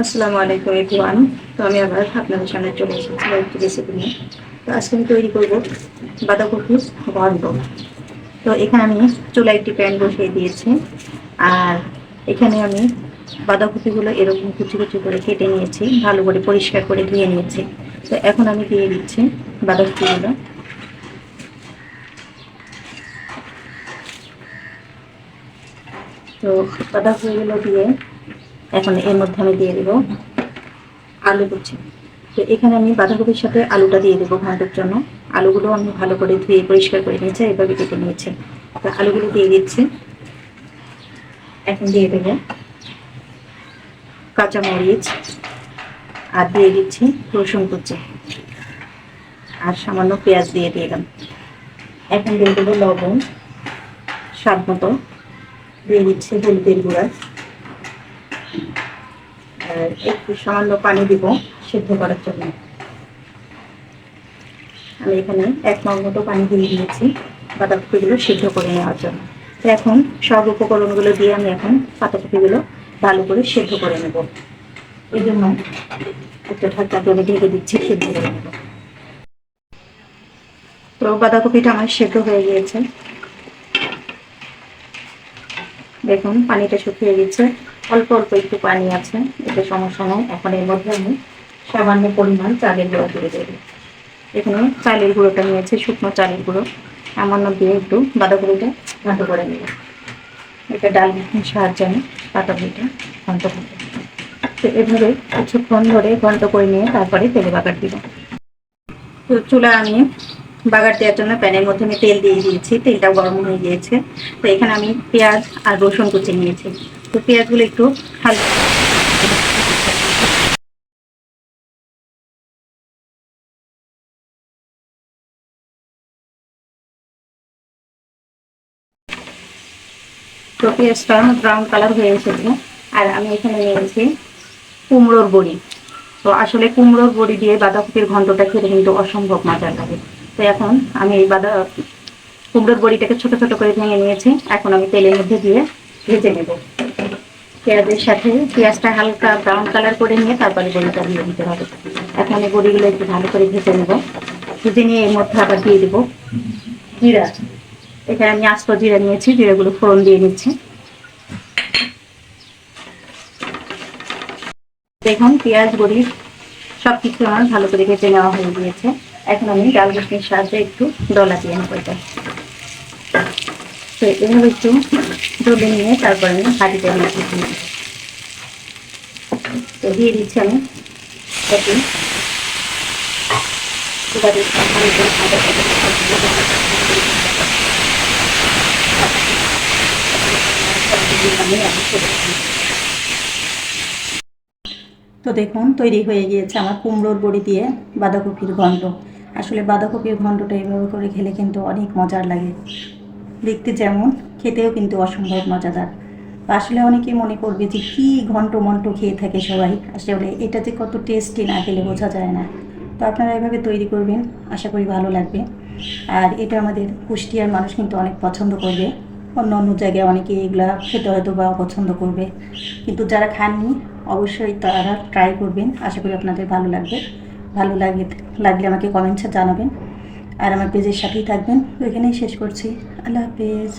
আসসালামু আলাইকুম এভরিওয়ান। তো আমি আবার আপনাদের সামনে চলে এসেছি একটি রেসিপি নিয়ে। তো আজকে আমি তৈরি করব বাঁধাকপির ঘন্ট। তো এখানে আমি চুলায় একটি প্যান বসিয়ে দিয়েছি, আর এখানে আমি বাঁধাকপিগুলো এরকম কুচি কুচি করে কেটে নিয়েছি, ভালো করে পরিষ্কার করে ধুয়ে নিয়েছি। তো এখন আমি দিয়ে দিচ্ছি বাঁধাকপিগুলো। তো বাঁধাকপিগুলো দিয়ে এখন এর মধ্যে আমি দিয়ে দেবো আলু কুচি। তো এখানে আমি বাঁধাকপির সাথে আলুটা দিয়ে দেবো ঘন্টার জন্য। আলুগুলো আমি ভালো করে ধুয়ে পরিষ্কার করে নিয়েছি, এভাবে কেটে নিয়েছি। তো আলুগুলো দিয়ে দিচ্ছি। এখন দিয়ে দেবো কাঁচামরিচ, আর দিয়ে দিচ্ছি রসুন কুচি, আর সামান্য পেঁয়াজ দিয়ে দিলাম। এখন দিয়ে দেবো লবণ স্বাদ মতো, দিয়ে দিচ্ছি হলুদের গুঁড়া, আর একটু সামান্য পানি দিব সিদ্ধ করার জন্য। আমি এখানে 1 মগ মতো পানি দিয়ে দিয়েছি বাঁধাকপিগুলো সিদ্ধ করে নেওয়ার জন্য। তো এখন সব উপকরণগুলো দিয়ে আমি এখন বাঁধাকপিগুলো ভালো করে সিদ্ধ করে নেব। এই জন্য একটা ঢাকা দিয়ে ঢেকে দিচ্ছি, সিদ্ধ করে নেব। তো বাঁধাকপিটা আমার সিদ্ধ হয়ে গিয়েছে, দেখুন পানিটা শুকিয়ে গেছে, অল্প অল্প একটু পানি আছে, এটা সমস্যা নয়। এখন এর মধ্যে আমি সামান্য পরিমাণ চালের গুঁড়ো দিয়ে দেবো। এখানে চালের গুঁড়োটা নিয়েছি, শুকনো চালের গুঁড়ো। সামান্য দিয়ে একটু বাঁধাকপিটা ঘন্ট করে নেব। এটা ডাল মাখানোর সাহায্যে আমি বাঁধাকপিটা ঘন্ট করব। তো এভাবে কিছুক্ষণ ধরে ঘন্ট করে নিয়ে তারপরে তেলে বাগার দিব। তো চুলা আমি বাগার দেওয়ার জন্য প্যানের মধ্যে আমি তেল দিয়ে দিয়েছি, তেলটাও গরম হয়ে গিয়েছে। তো এখানে আমি পেঁয়াজ আর রসুন কুচি নিয়েছি। তো পেঁয়াজগুলো একটু হালকা তো পেঁয়াজটা ব্রাউন কালার হয়ে এসেছে। আর আমি এখানে নিয়েছি কুমড়োর বড়ি। তো আসলে কুমড়োর বড়ি দিয়ে বাঁধাকপির ঘন্টটা খেতে কিন্তু অসম্ভব মজার লাগে। তো এখন আমি এই কুমড়োর বড়িটাকে ছোট ছোট করে ভেঙে নিয়েছি। এখন আমি তেলের মধ্যে দিয়ে ভেজে নেব। পেঁয়াজের সাথে পেঁয়াজটা হালকা ব্রাউন কালার করে নিয়ে তারপরে বড়িটা দিয়ে দিতে হবে। এখন এই বড়িগুলো একটু ভালো করে ভেজে নেব। ভেজে নিয়ে এর মধ্যে আবার দিয়ে দেবো জিরা। এখানে আমি আস্ত জিরা নিয়েছি, জিরাগুলো ফোড়ন দিয়ে নিচ্ছি। দেখুন পেঁয়াজ বড়ি সব কিছু আমার ভালো করে ভেজে নেওয়া হয়ে গিয়েছে। এখন আমি ডাল ঘুটনির সাহায্যে একটু ডলা দিয়ে নেবো এটা। তো এভাবে একটু ডলে নিয়ে তারপরে আমি হাঁড়িতে দিয়ে তো দিয়ে দিচ্ছি আমি এটি তো দেখুন তৈরি হয়ে গিয়েছে আমার কুমড়োর বড়ি দিয়ে বাঁধাকপির ঘন্ট। আসলে বাঁধাকপির ঘন্টটা এইভাবে করে খেলে কিন্তু অনেক মজার লাগে, দেখতে যেমন খেতেও কিন্তু অসম্ভব মজাদার। আসলে অনেকেই মনে করবে যে কী ঘন্ট মন্ট খেয়ে থাকে সবাই, আসলে এটা যে কত টেস্টি না খেলে বোঝা যায় না। তো আপনারা এভাবে তৈরি করবেন, আশা করি ভালো লাগবে। আর এটা আমাদের কুষ্টিয়ার মানুষ কিন্তু অনেক পছন্দ করবে। অন্য অন্য জায়গায় অনেকে এগুলা খেতে হয়তো বা অপছন্দ করবে, কিন্তু যারা খাননি অবশ্যই তারা ট্রাই করবেন, আশা করি আপনাদের ভালো লাগবে। ভালো লাগলে আমাকে কমেন্টসে জানাবেন, আর আমার পেজের সাথেই থাকবেন। তো এখানেই শেষ করছি। আল্লাহ হাফেজ।